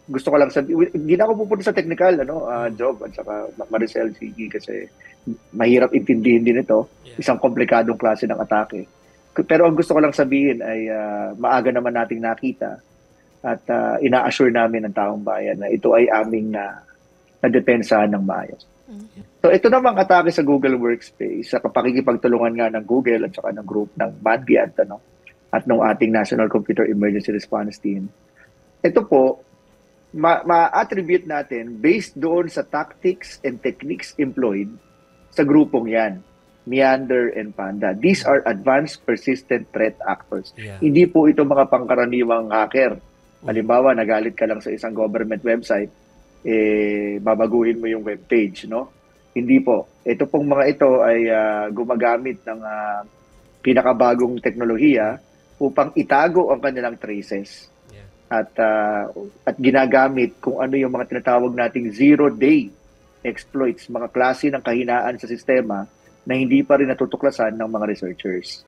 gusto ko lang sabihin, hindi na ako pupunta sa technical, Job, at saka Maricel, Sige, kasi mahirap intindihin din ito. Yeah. Isang komplikadong klase ng atake. Pero ang gusto ko lang sabihin ay maaga naman nating nakita at ina-assure namin ng taong bayan na ito ay aming nadepensahan ng maayos. Mhm. So ito namang atake sa Google Workspace, sa pakikipagtulungan nga ng Google at saka ng group ng Mandiant, at ng ating National Computer Emergency Response Team. Ito po, ma-attribute natin based doon sa tactics and techniques employed sa grupong yan, Meander and Panda. These are advanced persistent threat actors. Yeah. Hindi po ito mga pangkaraniwang hacker. Halimbawa, nagalit ka lang sa isang government website, babaguhin mo yung webpage, no? Hindi po. Ito pong mga ito ay gumagamit ng pinakabagong teknolohiya upang itago ang kanilang traces. Yeah. At ginagamit kung ano yung mga tinatawag nating zero-day exploits, mga klase ng kahinaan sa sistema na hindi pa rin natutuklasan ng mga researchers.